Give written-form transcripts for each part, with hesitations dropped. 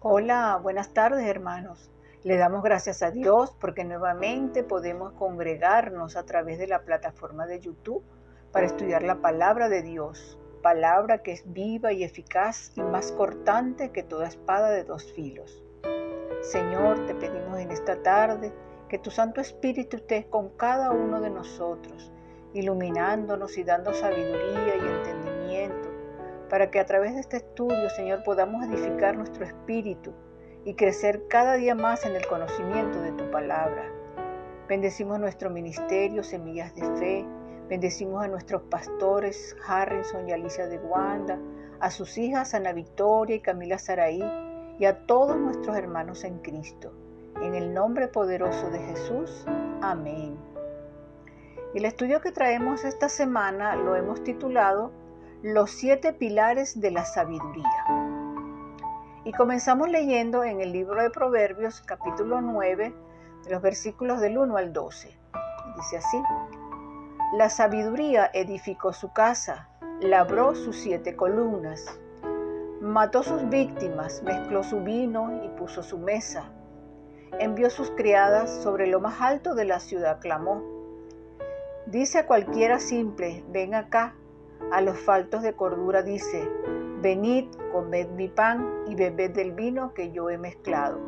Hola, buenas tardes hermanos. Le damos gracias a Dios porque nuevamente podemos congregarnos a través de la plataforma de YouTube para estudiar la palabra de Dios, palabra que es viva y eficaz y más cortante que toda espada de dos filos. Señor, te pedimos en esta tarde que tu Santo Espíritu esté con cada uno de nosotros, iluminándonos y dando sabiduría y entendimiento, para que a través de este estudio, Señor, podamos edificar nuestro espíritu y crecer cada día más en el conocimiento de tu palabra. Bendecimos nuestro ministerio, Semillas de Fe. Bendecimos a nuestros pastores, Harrison y Alicia de Wanda, a sus hijas Ana Victoria y Camila Saraí, y a todos nuestros hermanos en Cristo. En el nombre poderoso de Jesús. Amén. El estudio que traemos esta semana lo hemos titulado Los 7 pilares de la sabiduría. Y comenzamos leyendo en el libro de Proverbios, capítulo 9, de los versículos del 1 al 12. Dice así: La sabiduría edificó su casa, labró sus 7 columnas, mató sus víctimas, mezcló su vino y puso su mesa. Envió sus criadas sobre lo más alto de la ciudad, clamó. Dice a cualquiera simple, ven acá. A los faltos de cordura dice, venid, comed mi pan y bebed del vino que yo he mezclado.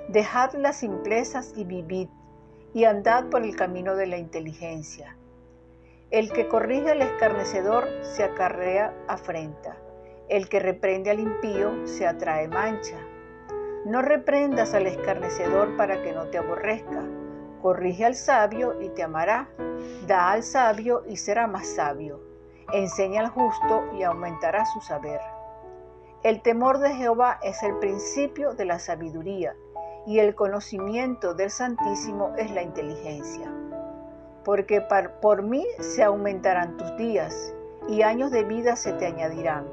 Dejad las simplezas y vivid, y andad por el camino de la inteligencia. El que corrige al escarnecedor se acarrea afrenta. El que reprende al impío se atrae mancha. No reprendas al escarnecedor para que no te aborrezca. Corrige al sabio y te amará. Da al sabio y será más sabio. Enseña al justo y aumentará su saber. El temor de Jehová es el principio de la sabiduría, y el conocimiento del Santísimo es la inteligencia. Porque por mí se aumentarán tus días, y años de vida se te añadirán.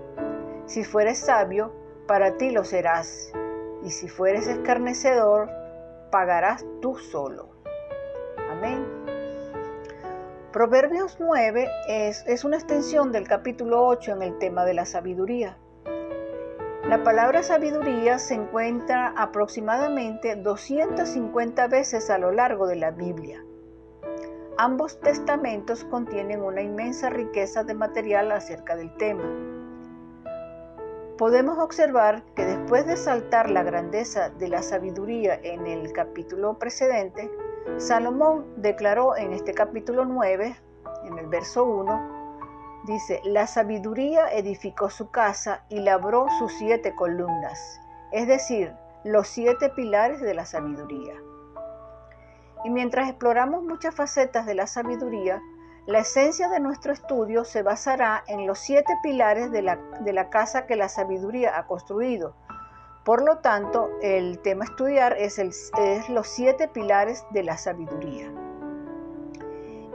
Si fueres sabio, para ti lo serás, y si fueres escarnecedor, pagarás tú solo. Amén. Proverbios 9 es una extensión del capítulo 8 en el tema de la sabiduría. La palabra sabiduría se encuentra aproximadamente 250 veces a lo largo de la Biblia. Ambos testamentos contienen una inmensa riqueza de material acerca del tema. Podemos observar que después de saltar la grandeza de la sabiduría en el capítulo precedente, Salomón declaró en este capítulo 9, en el verso 1, dice, la sabiduría edificó su casa y labró sus 7 columnas, es decir, los 7 pilares de la sabiduría. Y mientras exploramos muchas facetas de la sabiduría, la esencia de nuestro estudio se basará en los 7 pilares de la casa que la sabiduría ha construido. Por lo tanto, el tema a estudiar es los 7 pilares de la sabiduría.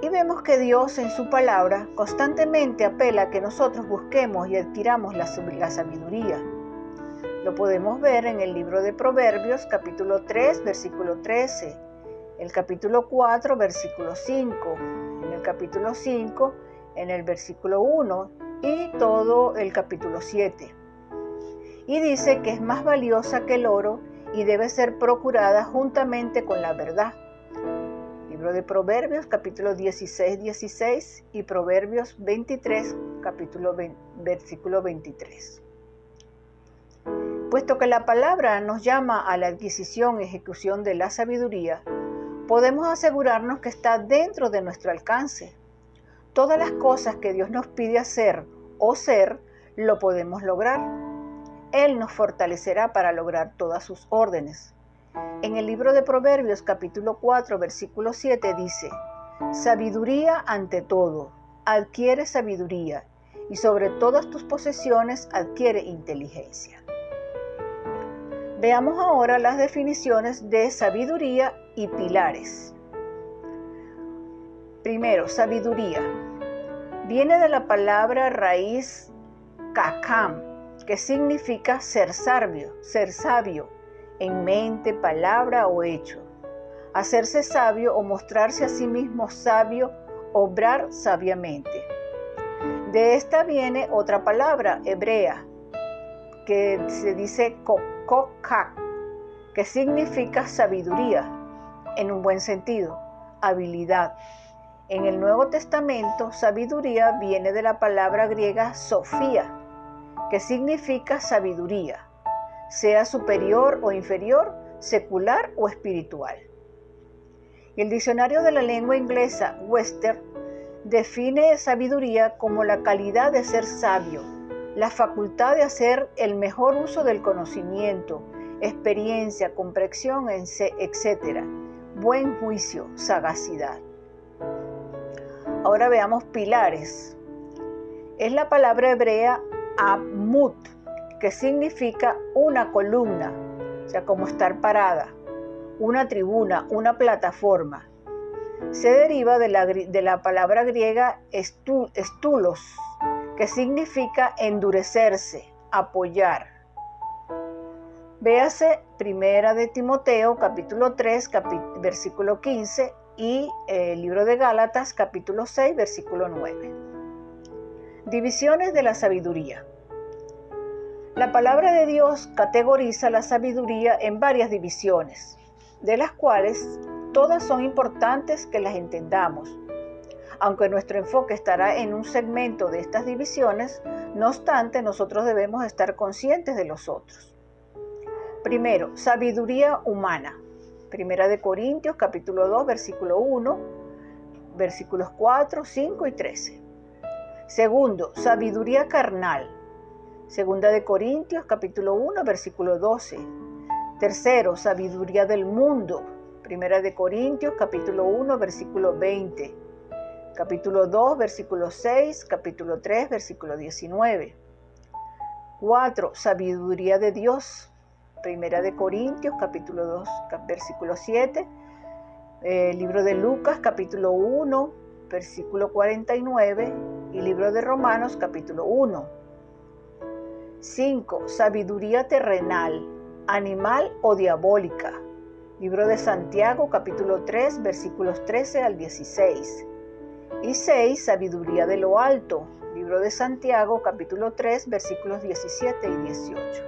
Y vemos que Dios en su palabra constantemente apela a que nosotros busquemos y adquiramos la sabiduría. Lo podemos ver en el libro de Proverbios, capítulo 3, versículo 13, el capítulo 4, versículo 5, en el capítulo 5, en el versículo 1 y todo el capítulo 7. Y dice que es más valiosa que el oro y debe ser procurada juntamente con la verdad. Libro de Proverbios, capítulo 16 y Proverbios 23, versículo 23. Puesto que la palabra nos llama a la adquisición y ejecución de la sabiduría, podemos asegurarnos que está dentro de nuestro alcance. Todas las cosas que Dios nos pide hacer o ser, lo podemos lograr. Él nos fortalecerá para lograr todas sus órdenes. En el libro de Proverbios, capítulo 4, versículo 7, dice, sabiduría ante todo, adquiere sabiduría, y sobre todas tus posesiones adquiere inteligencia. Veamos ahora las definiciones de sabiduría y pilares. Primero, sabiduría. Viene de la palabra raíz kakam, que significa ser sabio, en mente, palabra o hecho. Hacerse sabio o mostrarse a sí mismo sabio, obrar sabiamente. De esta viene otra palabra hebrea, que se dice kokak, que significa sabiduría, en un buen sentido, habilidad. En el Nuevo Testamento, sabiduría viene de la palabra griega sofía, que significa sabiduría, sea superior o inferior, secular o espiritual. El diccionario de la lengua inglesa Webster define sabiduría como la calidad de ser sabio, la facultad de hacer el mejor uso del conocimiento, experiencia, comprensión, etc. Buen juicio, sagacidad. Ahora veamos pilares. Es la palabra hebrea amud, que significa una columna, o sea, como estar parada, una tribuna, una plataforma. Se deriva de la palabra griega estulos, que significa endurecerse, apoyar. Véase Primera de Timoteo, capítulo 3, versículo 15, y el libro de Gálatas, capítulo 6, versículo 9. Divisiones de la sabiduría. La palabra de Dios categoriza la sabiduría en varias divisiones, de las cuales todas son importantes que las entendamos. Aunque nuestro enfoque estará en un segmento de estas divisiones, no obstante, nosotros debemos estar conscientes de los otros. Primero, sabiduría humana. Primera de Corintios, capítulo 2, versículo 1, versículos 4, 5 y 13. Segundo, sabiduría carnal. Segunda de Corintios, capítulo 1, versículo 12. Tercero, sabiduría del mundo. Primera de Corintios, capítulo 1, versículo 20. Capítulo 2, versículo 6. Capítulo 3, versículo 19. 4. Sabiduría de Dios. Primera de Corintios, capítulo 2, versículo 7. Libro de Lucas, capítulo 1, versículo 49. Y libro de Romanos, capítulo 1. 5. Sabiduría terrenal, animal o diabólica. Libro de Santiago, capítulo 3, versículos 13 al 16. Y 6. Sabiduría de lo alto. Libro de Santiago, capítulo 3, versículos 17 y 18.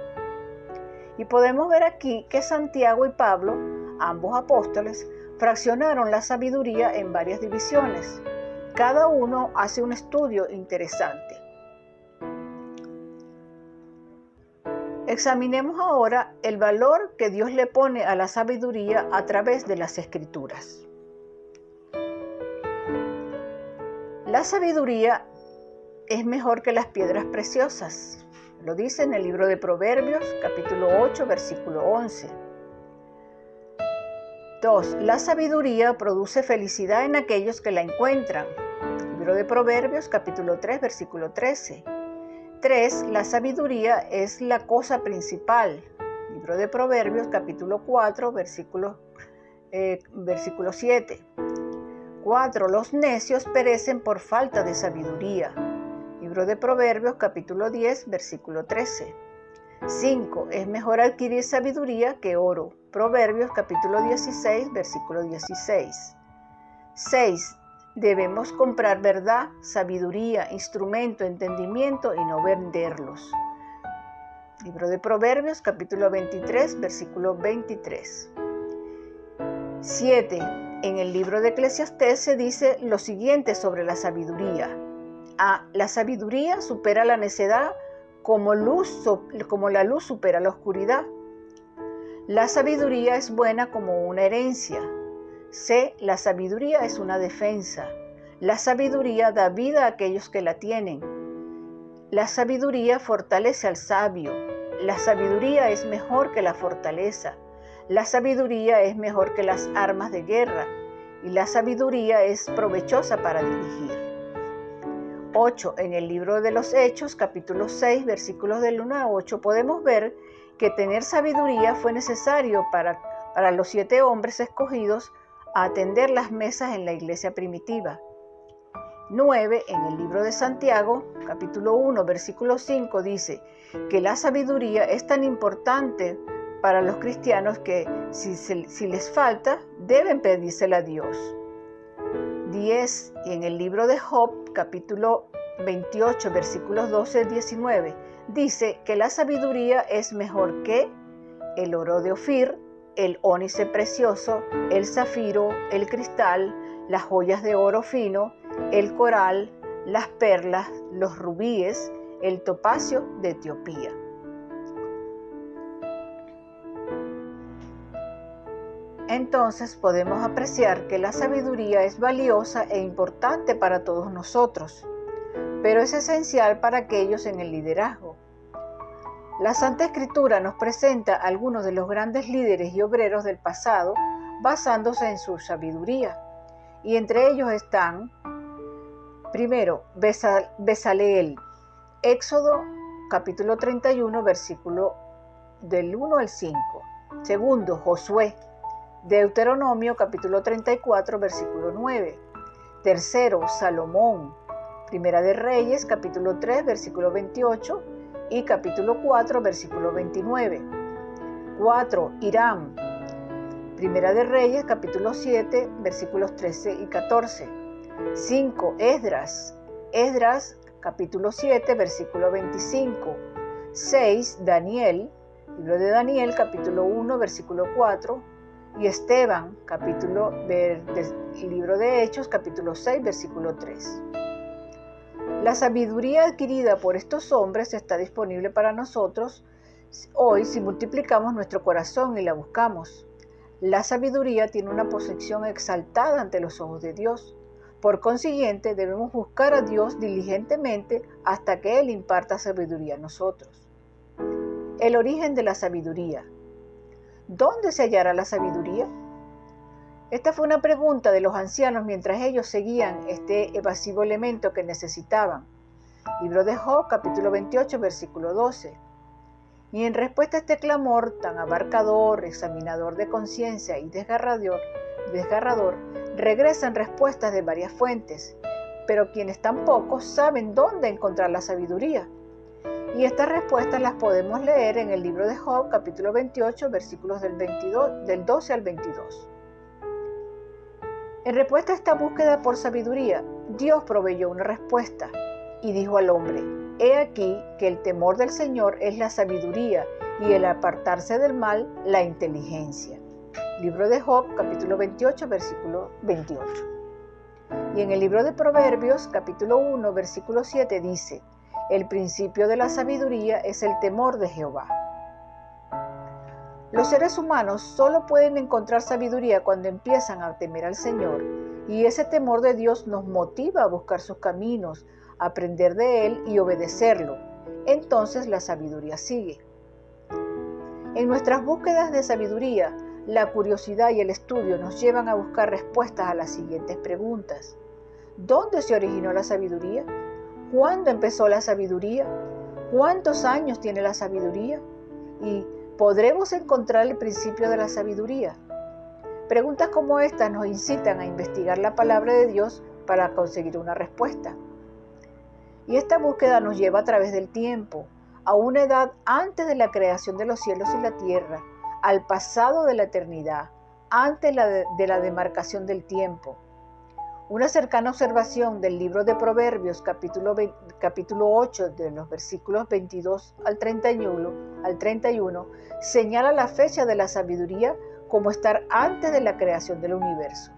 Y podemos ver aquí que Santiago y Pablo, ambos apóstoles, fraccionaron la sabiduría en varias divisiones. Cada uno hace un estudio interesante. Examinemos ahora el valor que Dios le pone a la sabiduría a través de las Escrituras. La sabiduría es mejor que las piedras preciosas. Lo dice en el libro de Proverbios, capítulo 8, versículo 11. 2. La sabiduría produce felicidad en aquellos que la encuentran. Libro de Proverbios, capítulo 3, versículo 13. 3. La sabiduría es la cosa principal. Libro de Proverbios, capítulo 4, versículo 7. 4. Los necios perecen por falta de sabiduría. Libro de Proverbios, capítulo 10, versículo 13. 5. Es mejor adquirir sabiduría que oro. Proverbios, capítulo 16, versículo 16. 6. Debemos comprar verdad, sabiduría, instrumento, entendimiento y no venderlos. Libro de Proverbios, capítulo 23, versículo 23. 7. En el libro de Eclesiastés se dice lo siguiente sobre la sabiduría. La sabiduría supera la necedad como la luz supera la oscuridad. La sabiduría es buena como una herencia. C. La sabiduría es una defensa. La sabiduría da vida a aquellos que la tienen. La sabiduría fortalece al sabio. La sabiduría es mejor que la fortaleza. La sabiduría es mejor que las armas de guerra. Y la sabiduría es provechosa para dirigir. 8. En el libro de los Hechos, capítulo 6, versículos del 1 a 8, podemos ver que tener sabiduría fue necesario para los 7 hombres escogidos a atender las mesas en la iglesia primitiva. 9. En el libro de Santiago, capítulo 1, versículo 5, dice que la sabiduría es tan importante para los cristianos que si les falta, deben pedírsela a Dios. 10. Y en el libro de Job, capítulo 28, versículos 12 al 19, dice que la sabiduría es mejor que el oro de Ofir, el ónice precioso, el zafiro, el cristal, las joyas de oro fino, el coral, las perlas, los rubíes, el topacio de Etiopía. Entonces podemos apreciar que la sabiduría es valiosa e importante para todos nosotros, pero es esencial para aquellos en el liderazgo. La Santa Escritura nos presenta a algunos de los grandes líderes y obreros del pasado basándose en su sabiduría, y entre ellos están, primero, Bezaleel, Éxodo capítulo 31, versículo del 1 al 5. Segundo, Josué, Deuteronomio capítulo 34, versículo 9. Tercero, Salomón, Primera de Reyes capítulo 3, versículo 28 y capítulo 4, versículo 29. 4. Hiram, Primera de Reyes capítulo 7, versículos 13 y 14. 5. Esdras capítulo 7, versículo 25. 6. Daniel, libro de Daniel capítulo 1, versículo 4. Y Esteban, libro de Hechos, capítulo 6, versículo 3. La sabiduría adquirida por estos hombres está disponible para nosotros hoy si multiplicamos nuestro corazón y la buscamos. La sabiduría tiene una posición exaltada ante los ojos de Dios. Por consiguiente, debemos buscar a Dios diligentemente hasta que Él imparta sabiduría a nosotros. El origen de la sabiduría. ¿Dónde se hallará la sabiduría? Esta fue una pregunta de los ancianos mientras ellos seguían este evasivo elemento que necesitaban. Libro de Job, capítulo 28, versículo 12. Y en respuesta a este clamor tan abarcador, examinador de conciencia y desgarrador, regresan respuestas de varias fuentes, pero quienes tampoco saben dónde encontrar la sabiduría. Y estas respuestas las podemos leer en el libro de Job, capítulo 28, versículos del 12 al 22. En respuesta a esta búsqueda por sabiduría, Dios proveyó una respuesta y dijo al hombre: He aquí que el temor del Señor es la sabiduría y el apartarse del mal la inteligencia. Libro de Job, capítulo 28, versículo 28. Y en el libro de Proverbios, capítulo 1, versículo 7 dice: El principio de la sabiduría es el temor de Jehová. Los seres humanos solo pueden encontrar sabiduría cuando empiezan a temer al Señor, y ese temor de Dios nos motiva a buscar sus caminos, a aprender de Él y obedecerlo. Entonces la sabiduría sigue. En nuestras búsquedas de sabiduría, la curiosidad y el estudio nos llevan a buscar respuestas a las siguientes preguntas. ¿Dónde se originó la sabiduría? ¿Cuándo empezó la sabiduría? ¿Cuántos años tiene la sabiduría? ¿Y podremos encontrar el principio de la sabiduría? Preguntas como estas nos incitan a investigar la palabra de Dios para conseguir una respuesta. Y esta búsqueda nos lleva a través del tiempo, a una edad antes de la creación de los cielos y la tierra, al pasado de la eternidad, antes de la demarcación del tiempo. Una cercana observación del libro de Proverbios, capítulo 8, de los versículos 22 al 31, señala la fecha de la sabiduría como estar antes de la creación del universo.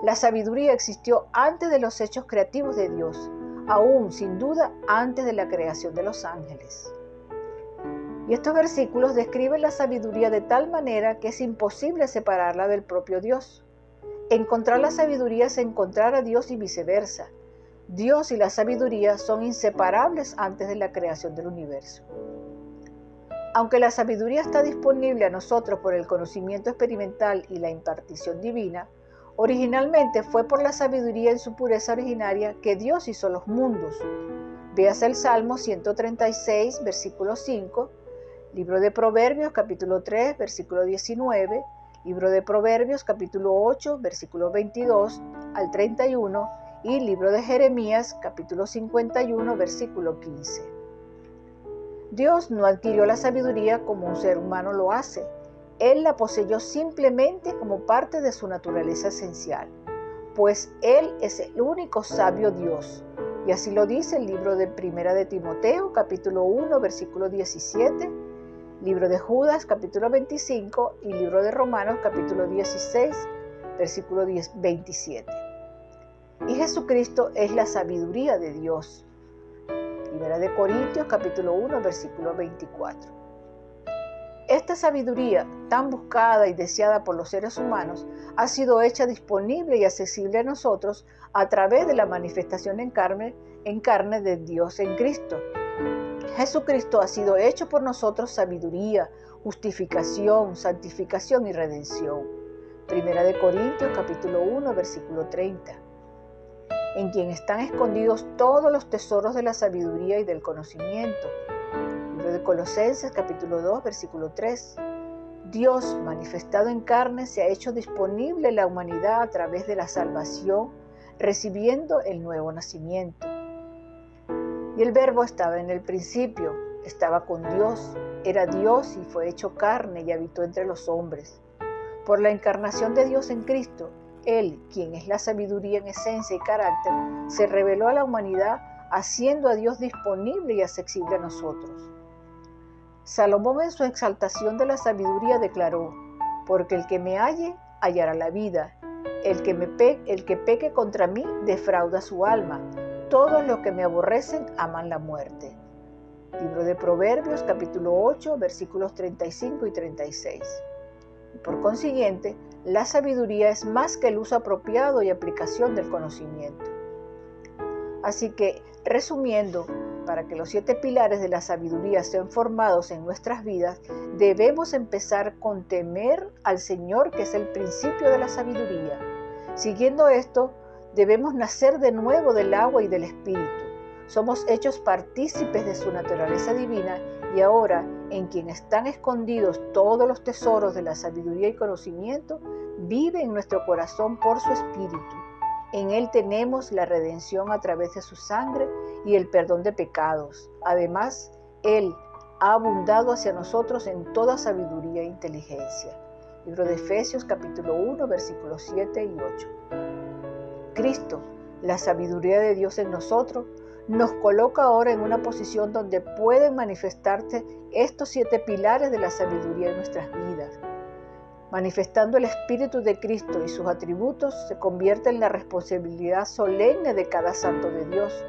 La sabiduría existió antes de los hechos creativos de Dios, aún sin duda antes de la creación de los ángeles. Y estos versículos describen la sabiduría de tal manera que es imposible separarla del propio Dios. Encontrar la sabiduría es encontrar a Dios y viceversa. Dios y la sabiduría son inseparables antes de la creación del universo. Aunque la sabiduría está disponible a nosotros por el conocimiento experimental y la impartición divina, originalmente fue por la sabiduría en su pureza originaria que Dios hizo los mundos. Véase el Salmo 136, versículo 5, libro de Proverbios, capítulo 3, versículo 19, libro de Proverbios, capítulo 8, versículo 22 al 31 y libro de Jeremías, capítulo 51, versículo 15. Dios no adquirió la sabiduría como un ser humano lo hace. Él la poseyó simplemente como parte de su naturaleza esencial, pues Él es el único sabio Dios, Y así lo dice el libro de Primera de Timoteo, capítulo 1, versículo 17, libro de Judas, capítulo 25, y libro de Romanos, capítulo 16, versículo 27. Y Jesucristo es la sabiduría de Dios. Primera de Corintios, capítulo 1, versículo 24. Esta sabiduría, tan buscada y deseada por los seres humanos, ha sido hecha disponible y accesible a nosotros a través de la manifestación en carne de Dios en Cristo. Jesucristo ha sido hecho por nosotros sabiduría, justificación, santificación y redención. Primera de Corintios, capítulo 1, versículo 30. En quien están escondidos todos los tesoros de la sabiduría y del conocimiento. Libro de Colosenses, capítulo 2, versículo 3. Dios, manifestado en carne, se ha hecho disponible en la humanidad a través de la salvación, recibiendo el nuevo nacimiento. Y el Verbo estaba en el principio, estaba con Dios, era Dios y fue hecho carne y habitó entre los hombres. Por la encarnación de Dios en Cristo, Él, quien es la sabiduría en esencia y carácter, se reveló a la humanidad, haciendo a Dios disponible y accesible a nosotros. Salomón, en su exaltación de la sabiduría, declaró: porque el que me halle hallará la vida, el que peque contra mí defrauda su alma, todos los que me aborrecen aman la muerte. Libro de Proverbios, capítulo 8, versículos 35 y 36. Y por consiguiente, la sabiduría es más que el uso apropiado y aplicación del conocimiento. Así que, resumiendo, para que los 7 pilares de la sabiduría sean formados en nuestras vidas, debemos empezar con temer al Señor, que es el principio de la sabiduría. Siguiendo esto, debemos nacer de nuevo del agua y del Espíritu. Somos hechos partícipes de su naturaleza divina y ahora, en quien están escondidos todos los tesoros de la sabiduría y conocimiento, vive en nuestro corazón por su Espíritu. En Él tenemos la redención a través de su sangre y el perdón de pecados. Además, Él ha abundado hacia nosotros en toda sabiduría e inteligencia. Libro de Efesios, capítulo 1, versículos 7 y 8. Cristo, la sabiduría de Dios en nosotros, nos coloca ahora en una posición donde pueden manifestarse estos 7 pilares de la sabiduría en nuestras vidas. Manifestando el Espíritu de Cristo y sus atributos, se convierte en la responsabilidad solemne de cada santo de Dios.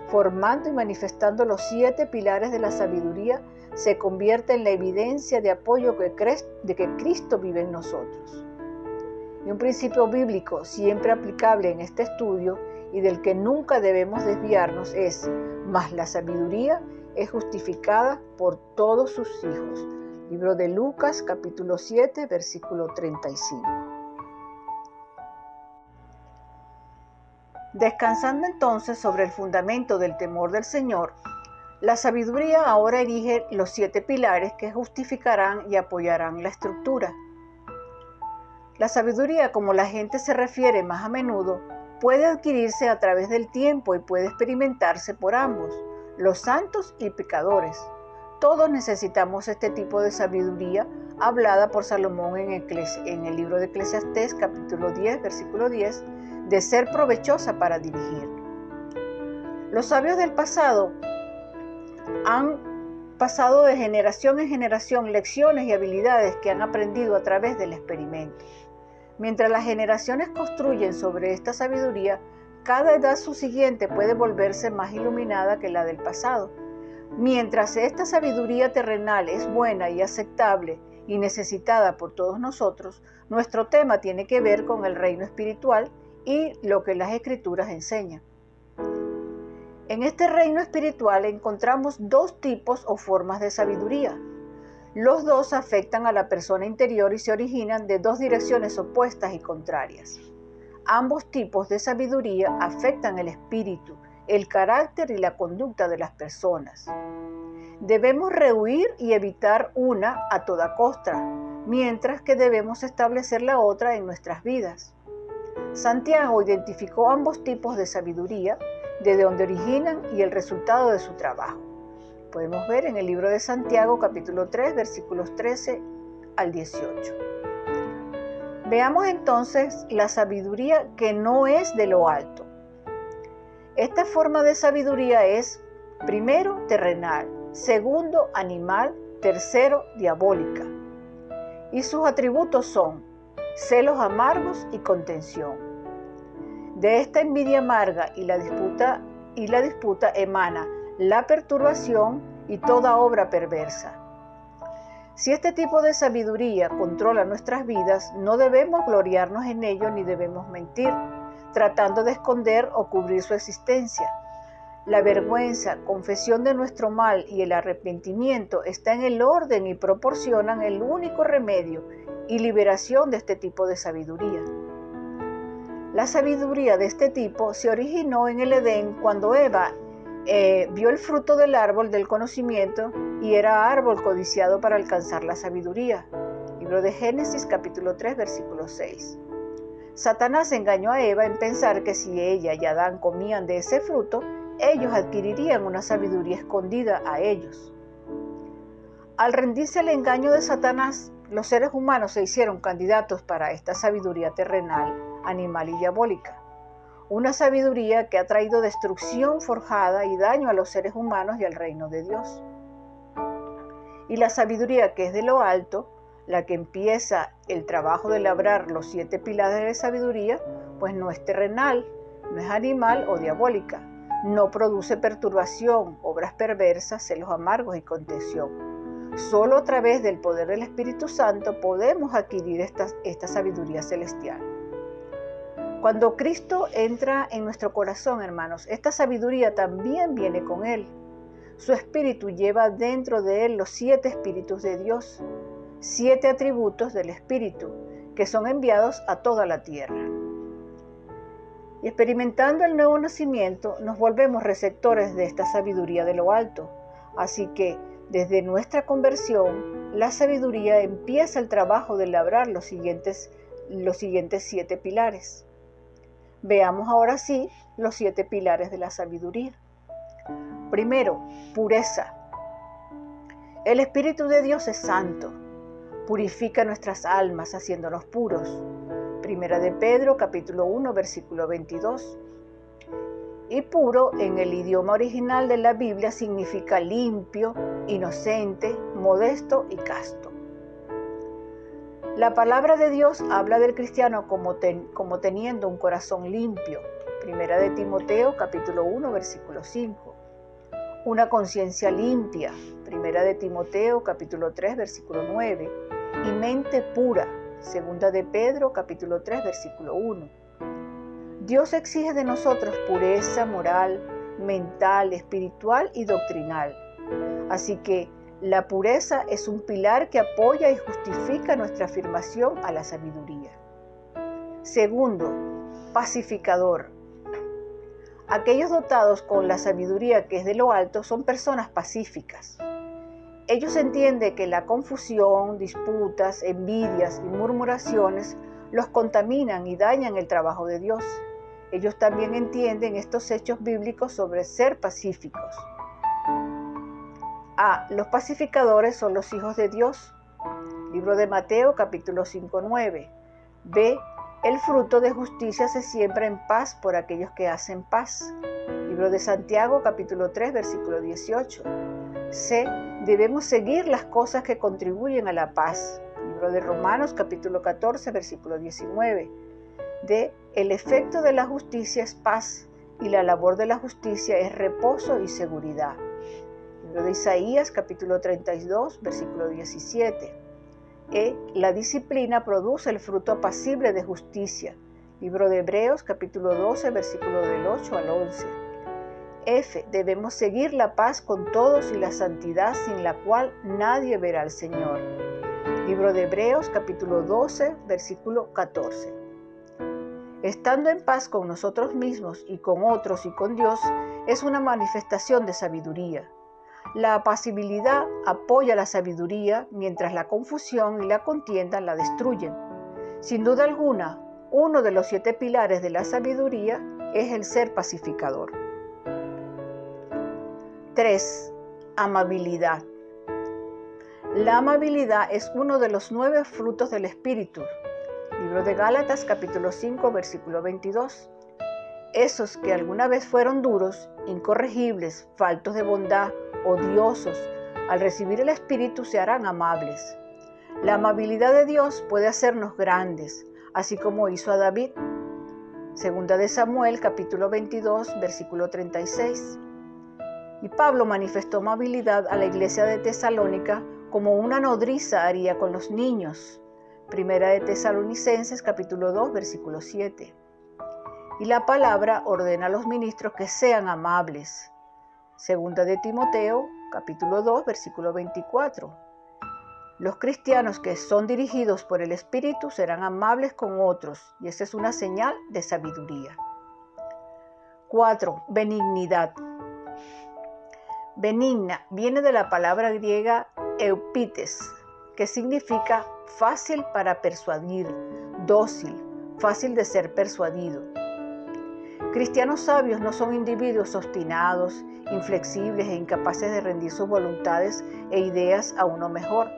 Formando y manifestando los 7 pilares de la sabiduría, se convierte en la evidencia de apoyo de que Cristo vive en nosotros. Y un principio bíblico siempre aplicable en este estudio y del que nunca debemos desviarnos es: mas la sabiduría es justificada por todos sus hijos. Libro de Lucas, capítulo 7, versículo 35. Descansando entonces sobre el fundamento del temor del Señor, la sabiduría ahora erige los 7 pilares que justificarán y apoyarán la estructura. La sabiduría, como la gente se refiere más a menudo, puede adquirirse a través del tiempo y puede experimentarse por ambos, los santos y pecadores. Todos necesitamos este tipo de sabiduría hablada por Salomón en el libro de Eclesiastés, capítulo 10, versículo 10, de ser provechosa para dirigir. Los sabios del pasado han pasado de generación en generación lecciones y habilidades que han aprendido a través del experimento. Mientras las generaciones construyen sobre esta sabiduría, cada edad subsiguiente puede volverse más iluminada que la del pasado. Mientras esta sabiduría terrenal es buena y aceptable y necesitada por todos nosotros, nuestro tema tiene que ver con el reino espiritual y lo que las Escrituras enseñan. En este reino espiritual encontramos 2 tipos o formas de sabiduría. Los 2 afectan a la persona interior y se originan de 2 direcciones opuestas y contrarias. Ambos tipos de sabiduría afectan el espíritu, el carácter y la conducta de las personas. Debemos rehuir y evitar una a toda costa, mientras que debemos establecer la otra en nuestras vidas. Santiago identificó ambos tipos de sabiduría, de donde originan y el resultado de su trabajo. Podemos ver en el libro de Santiago, capítulo 3, versículos 13 al 18. Veamos entonces la sabiduría que no es de lo alto. Esta forma de sabiduría es, primero, terrenal, segundo, animal, tercero, diabólica. Y sus atributos son celos amargos y contención. De esta envidia amarga y la disputa emana la perturbación y toda obra perversa. Si este tipo de sabiduría controla nuestras vidas, no debemos gloriarnos en ello ni debemos mentir, tratando de esconder o cubrir su existencia. La vergüenza, confesión de nuestro mal y el arrepentimiento están en el orden y proporcionan el único remedio y liberación de este tipo de sabiduría. La sabiduría de este tipo se originó en el Edén cuando Eva vio el fruto del árbol del conocimiento y era árbol codiciado para alcanzar la sabiduría. Libro de Génesis capítulo 3 versículo 6. Satanás engañó a Eva en pensar que si ella y Adán comían de ese fruto, ellos adquirirían una sabiduría escondida a ellos. Al rendirse al engaño de Satanás, los seres humanos se hicieron candidatos para esta sabiduría terrenal, animal y diabólica. Una sabiduría que ha traído destrucción forjada y daño a los seres humanos y al reino de Dios. Y la sabiduría que es de lo alto, la que empieza el trabajo de labrar los 7 pilares de sabiduría, pues no es terrenal, no es animal o diabólica. No produce perturbación, obras perversas, celos amargos y contención. Solo a través del poder del Espíritu Santo podemos adquirir esta sabiduría celestial. Cuando Cristo entra en nuestro corazón, hermanos, esta sabiduría también viene con Él. Su Espíritu lleva dentro de Él los 7 Espíritus de Dios, 7 atributos del Espíritu, que son enviados a toda la tierra. Y experimentando el nuevo nacimiento, nos volvemos receptores de esta sabiduría de lo alto. Así que, desde nuestra conversión, la sabiduría empieza el trabajo de labrar los siguientes 7 pilares. Veamos ahora sí los 7 pilares de la sabiduría. Primero, pureza. El Espíritu de Dios es santo. Purifica nuestras almas haciéndonos puros. Primera de Pedro, capítulo 1, versículo 22. Y puro en el idioma original de la Biblia significa limpio, inocente, modesto y casto. La palabra de Dios habla del cristiano como teniendo un corazón limpio. Primera de Timoteo, capítulo 1, versículo 5. Una conciencia limpia. Primera de Timoteo, capítulo 3, versículo 9. Y mente pura. Segunda de Pedro, capítulo 3, versículo 1. Dios exige de nosotros pureza moral, mental, espiritual y doctrinal. Así que la pureza es un pilar que apoya y justifica nuestra afirmación a la sabiduría. Segundo, pacificador. Aquellos dotados con la sabiduría que es de lo alto son personas pacíficas. Ellos entienden que la confusión, disputas, envidias y murmuraciones los contaminan y dañan el trabajo de Dios. Ellos también entienden estos hechos bíblicos sobre ser pacíficos. A. Los pacificadores son los hijos de Dios. Libro de Mateo, capítulo 5, 9. B. El fruto de justicia se siembra en paz por aquellos que hacen paz. Libro de Santiago, capítulo 3, versículo 18. C. Debemos seguir las cosas que contribuyen a la paz. Libro de Romanos, capítulo 14, versículo 19. D. El efecto de la justicia es paz y la labor de la justicia es reposo y seguridad. Libro de Isaías, capítulo 32, versículo 17. E. La disciplina produce el fruto apacible de justicia. Libro de Hebreos, capítulo 12, versículo del 8 al 11. F. Debemos seguir la paz con todos y la santidad sin la cual nadie verá al Señor. Libro de Hebreos, capítulo 12, versículo 14. Estando en paz con nosotros mismos y con otros y con Dios es una manifestación de sabiduría. La apacibilidad apoya la sabiduría, mientras la confusión y la contienda la destruyen. Sin duda alguna, uno de los 7 pilares de la sabiduría es el ser pacificador. 3. Amabilidad. La amabilidad es uno de los 9 frutos del Espíritu. Libro de Gálatas, capítulo 5, versículo 22. Esos que alguna vez fueron duros, incorregibles, faltos de bondad, odiosos, al recibir el Espíritu se harán amables. La amabilidad de Dios puede hacernos grandes, así como hizo a David. Segunda de Samuel, capítulo 22, versículo 36. Y Pablo manifestó amabilidad a la iglesia de Tesalónica como una nodriza haría con los niños. Primera de Tesalonicenses, capítulo 2, versículo 7. Y la palabra ordena a los ministros que sean amables. Segunda de Timoteo, capítulo 2, versículo 24. Los cristianos que son dirigidos por el Espíritu serán amables con otros, y esa es una señal de sabiduría. 4. Benignidad. Benigna viene de la palabra griega eupites, que significa fácil para persuadir, dócil, fácil de ser persuadido. Cristianos sabios no son individuos obstinados, inflexibles e incapaces de rendir sus voluntades e ideas a uno mejor.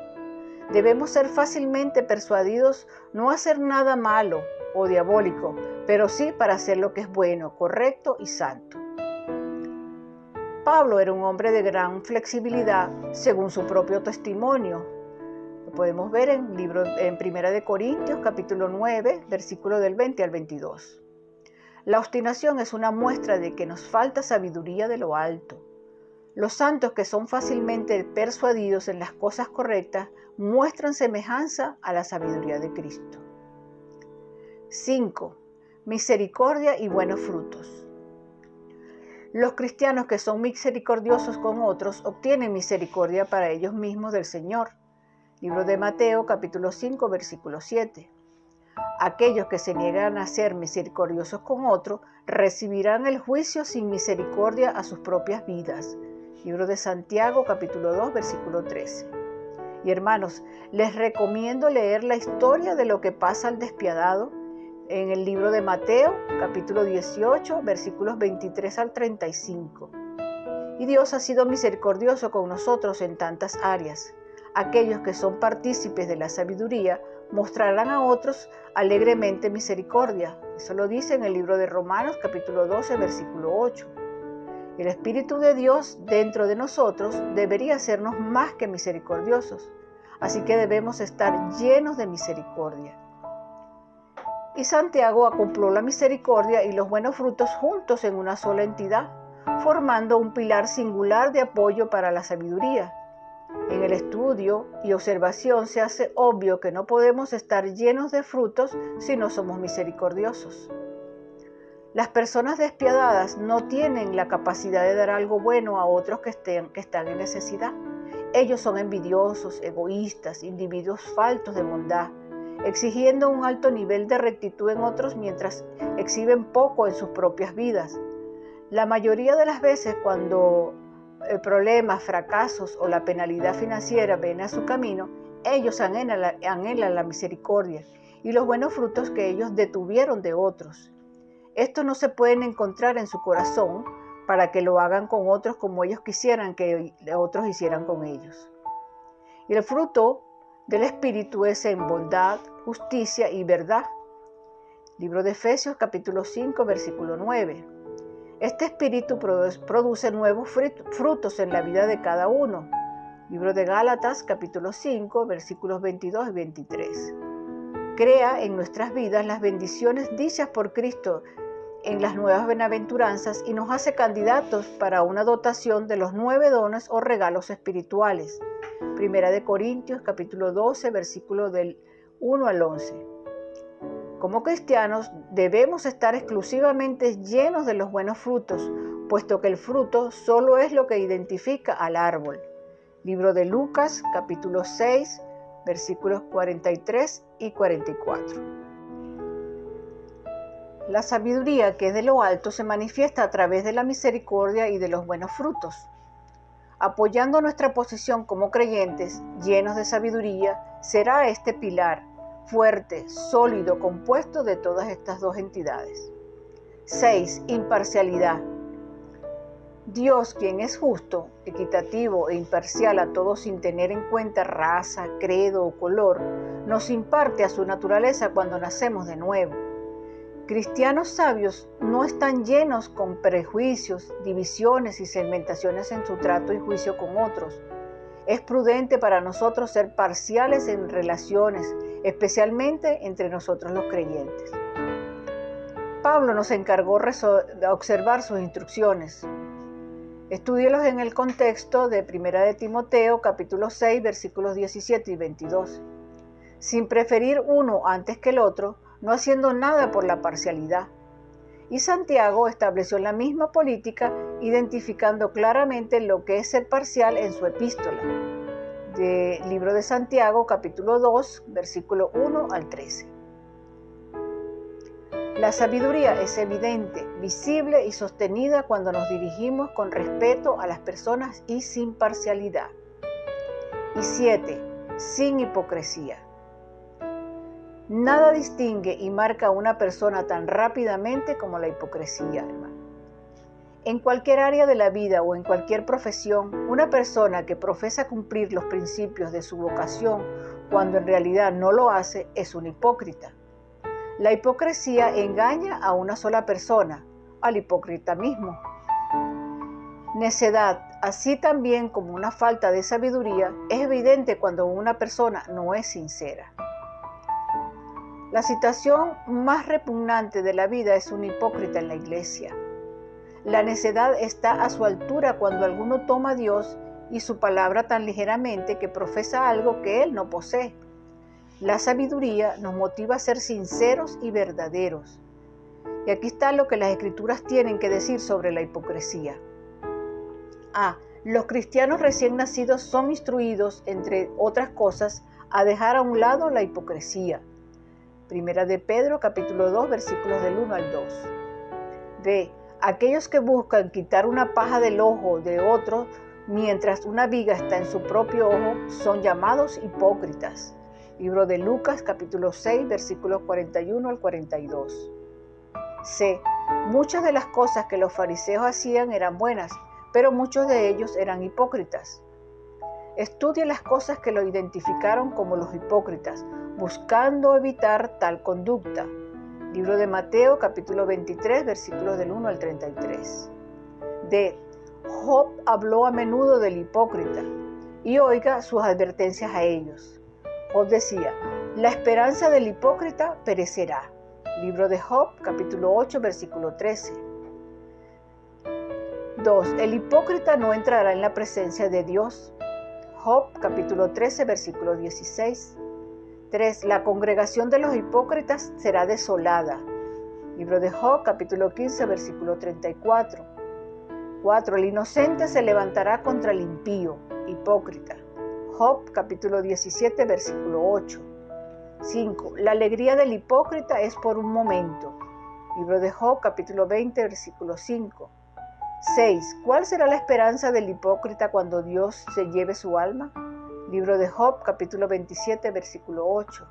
Debemos ser fácilmente persuadidos no a hacer nada malo o diabólico, pero sí para hacer lo que es bueno, correcto y santo. Pablo era un hombre de gran flexibilidad según su propio testimonio. Lo podemos ver en 1 de Corintios, capítulo 9, versículo del 20 al 22. La obstinación es una muestra de que nos falta sabiduría de lo alto. Los santos que son fácilmente persuadidos en las cosas correctas muestran semejanza a la sabiduría de Cristo. 5. Misericordia y buenos frutos. Los cristianos que son misericordiosos con otros obtienen misericordia para ellos mismos del Señor. Libro de Mateo, capítulo 5, versículo 7. Aquellos que se niegan a ser misericordiosos con otros recibirán el juicio sin misericordia a sus propias vidas. Libro de Santiago, capítulo 2, versículo 13. Y hermanos, les recomiendo leer la historia de lo que pasa al despiadado en el libro de Mateo, capítulo 18, versículos 23 al 35. Y Dios ha sido misericordioso con nosotros en tantas áreas. Aquellos que son partícipes de la sabiduría mostrarán a otros alegremente misericordia. Eso lo dice en el libro de Romanos, capítulo 12, versículo 8. El Espíritu de Dios dentro de nosotros debería hacernos más que misericordiosos, así que debemos estar llenos de misericordia. Y Santiago acopló la misericordia y los buenos frutos juntos en una sola entidad, formando un pilar singular de apoyo para la sabiduría. En el estudio y observación se hace obvio que no podemos estar llenos de frutos si no somos misericordiosos. Las personas despiadadas no tienen la capacidad de dar algo bueno a otros que están en necesidad. Ellos son envidiosos, egoístas, individuos faltos de bondad, exigiendo un alto nivel de rectitud en otros mientras exhiben poco en sus propias vidas. La mayoría de las veces cuando problemas, fracasos o la penalidad financiera ven a su camino, ellos anhelan la misericordia y los buenos frutos que ellos detuvieron de otros. Estos no se pueden encontrar en su corazón para que lo hagan con otros como ellos quisieran que otros hicieran con ellos. Y el fruto del Espíritu es en bondad, justicia y verdad. Libro de Efesios, capítulo 5, versículo 9. Este Espíritu produce nuevos frutos en la vida de cada uno. Libro de Gálatas, capítulo 5, versículos 22 y 23. Crea en nuestras vidas las bendiciones dichas por Cristo en las nuevas bienaventuranzas y nos hace candidatos para una dotación de los 9 dones o regalos espirituales. Primera de Corintios, capítulo 12, versículo del 1 al 11. Como cristianos debemos estar exclusivamente llenos de los buenos frutos, puesto que el fruto solo es lo que identifica al árbol. Libro de Lucas, capítulo 6, versículos 43 y 44. La sabiduría que es de lo alto se manifiesta a través de la misericordia y de los buenos frutos. Apoyando nuestra posición como creyentes llenos de sabiduría, será este pilar fuerte, sólido, compuesto de todas estas dos entidades. 6. Imparcialidad. Dios, quien es justo, equitativo e imparcial a todos sin tener en cuenta raza, credo o color, nos imparte a su naturaleza cuando nacemos de nuevo. Cristianos sabios no están llenos con prejuicios, divisiones y segmentaciones en su trato y juicio con otros. Es prudente para nosotros ser parciales en relaciones, especialmente entre nosotros los creyentes. Pablo nos encargó de observar sus instrucciones. Estúdielos en el contexto de 1 de Timoteo, capítulo 6, versículos 17 y 22. Sin preferir uno antes que el otro, no haciendo nada por la parcialidad. Y Santiago estableció la misma política, identificando claramente lo que es ser parcial en su epístola. Del libro de Santiago, capítulo 2, versículo 1 al 13. La sabiduría es evidente, visible y sostenida cuando nos dirigimos con respeto a las personas y sin parcialidad. Y 7. Sin hipocresía. Nada distingue y marca a una persona tan rápidamente como la hipocresía, hermano. En cualquier área de la vida o en cualquier profesión, una persona que profesa cumplir los principios de su vocación cuando en realidad no lo hace es un hipócrita. La hipocresía engaña a una sola persona, al hipócrita mismo. Necedad, así también como una falta de sabiduría, es evidente cuando una persona no es sincera. La situación más repugnante de la vida es un hipócrita en la iglesia. La necedad está a su altura cuando alguno toma a Dios y su palabra tan ligeramente que profesa algo que él no posee. La sabiduría nos motiva a ser sinceros y verdaderos. Y aquí está lo que las Escrituras tienen que decir sobre la hipocresía. Los cristianos recién nacidos son instruidos, entre otras cosas, a dejar a un lado la hipocresía. 1 de Pedro, capítulo 2, versículos del 1 al 2. B. Aquellos que buscan quitar una paja del ojo de otro mientras una viga está en su propio ojo son llamados hipócritas. Libro de Lucas, capítulo 6, versículos 41 al 42. C. Muchas de las cosas que los fariseos hacían eran buenas, pero muchos de ellos eran hipócritas. Estudie las cosas que lo identificaron como los hipócritas, buscando evitar tal conducta. Libro de Mateo, capítulo 23, versículos del 1 al 33. D. Job habló a menudo del hipócrita, y oiga sus advertencias a ellos. Job decía, la esperanza del hipócrita perecerá. Libro de Job, capítulo 8, versículo 13. 2. El hipócrita no entrará en la presencia de Dios. Job, capítulo 13, versículo 16. 3. La congregación de los hipócritas será desolada. Libro de Job, capítulo 15, versículo 34. 4. El inocente se levantará contra el impío, hipócrita. Job, capítulo 17, versículo 8. 5. La alegría del hipócrita es por un momento. Libro de Job, capítulo 20, versículo 5. 6. ¿Cuál será la esperanza del hipócrita cuando Dios se lleve su alma? Libro de Job, capítulo 27, versículo 8.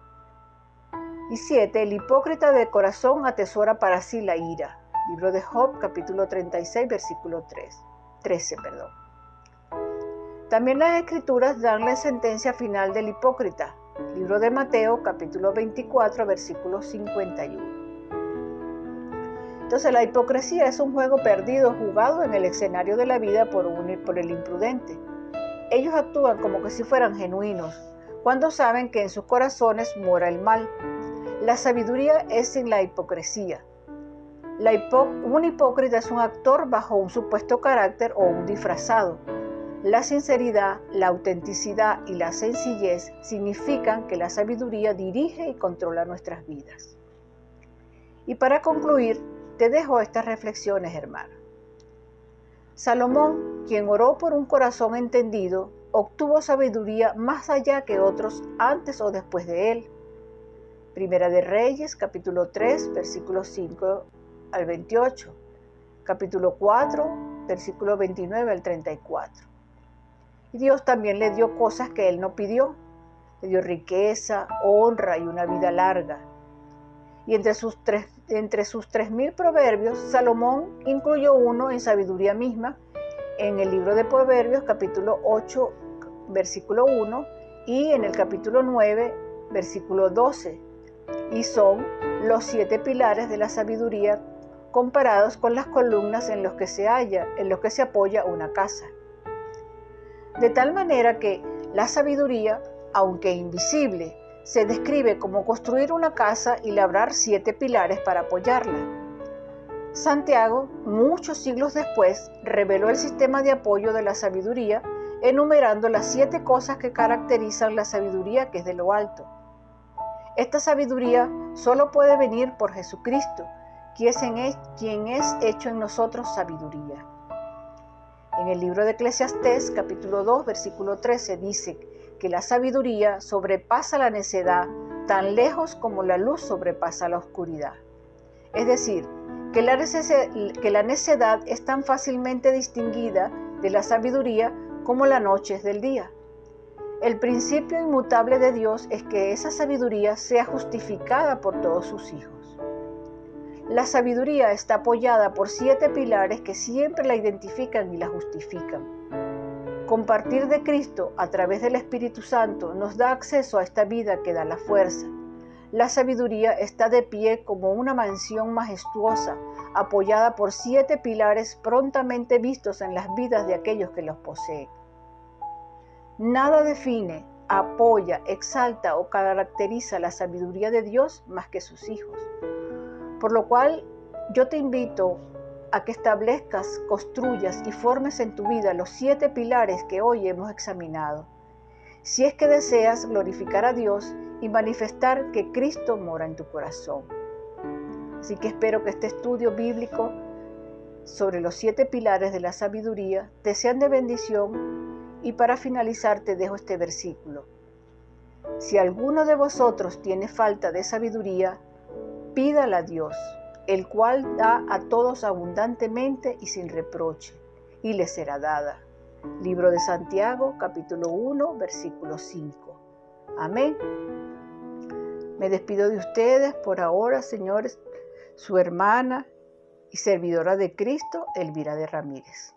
Y 7. El hipócrita de corazón atesora para sí la ira. Libro de Job, capítulo 36, versículo 13. También las Escrituras dan la sentencia final del hipócrita. Libro de Mateo, capítulo 24, versículo 51. Entonces la hipocresía es un juego perdido jugado en el escenario de la vida por el imprudente. Ellos actúan como que si fueran genuinos, cuando saben que en sus corazones mora el mal. La sabiduría es sin la hipocresía. Un hipócrita es un actor bajo un supuesto carácter o un disfrazado. La sinceridad, la autenticidad y la sencillez significan que la sabiduría dirige y controla nuestras vidas. Y para concluir, te dejo estas reflexiones, hermano. Salomón, quien oró por un corazón entendido, obtuvo sabiduría más allá que otros antes o después de él. Primera de Reyes, capítulo 3, versículos 5 al 28. Capítulo 4, versículo 29 al 34. Y Dios también le dio cosas que él no pidió. Le dio riqueza, honra y una vida larga. Y entre sus 3.000 proverbios, Salomón incluyó uno en sabiduría misma, en el libro de Proverbios, capítulo 8, versículo 1, y en el capítulo 9, versículo 12. y son los 7 pilares de la sabiduría comparados con las columnas en los que se apoya una casa. De tal manera que la sabiduría, aunque invisible, se describe como construir una casa y labrar 7 pilares para apoyarla. Santiago, muchos siglos después, reveló el sistema de apoyo de la sabiduría, enumerando las 7 cosas que caracterizan la sabiduría que es de lo alto. Esta sabiduría solo puede venir por Jesucristo, quien es hecho en nosotros sabiduría. En el libro de Eclesiastés, capítulo 2, versículo 13, dice que la sabiduría sobrepasa la necedad tan lejos como la luz sobrepasa la oscuridad. Es decir, que la necedad es tan fácilmente distinguida de la sabiduría como la noche es del día. El principio inmutable de Dios es que esa sabiduría sea justificada por todos sus hijos. La sabiduría está apoyada por 7 pilares que siempre la identifican y la justifican. Compartir de Cristo a través del Espíritu Santo nos da acceso a esta vida que da la fuerza. La sabiduría está de pie como una mansión majestuosa, apoyada por 7 pilares prontamente vistos en las vidas de aquellos que los poseen. Nada define, apoya, exalta o caracteriza la sabiduría de Dios más que sus hijos. Por lo cual, yo te invito a que establezcas, construyas y formes en tu vida los 7 pilares que hoy hemos examinado, si es que deseas glorificar a Dios y manifestar que Cristo mora en tu corazón. Así que espero que este estudio bíblico sobre los 7 pilares de la sabiduría te sean de bendición, y para finalizar te dejo este versículo. Si alguno de vosotros tiene falta de sabiduría, pídala a Dios, el cual da a todos abundantemente y sin reproche, y le será dada. Libro de Santiago, capítulo 1, versículo 5. Amén. Me despido de ustedes por ahora, señores, su hermana y servidora de Cristo, Elvira de Ramírez.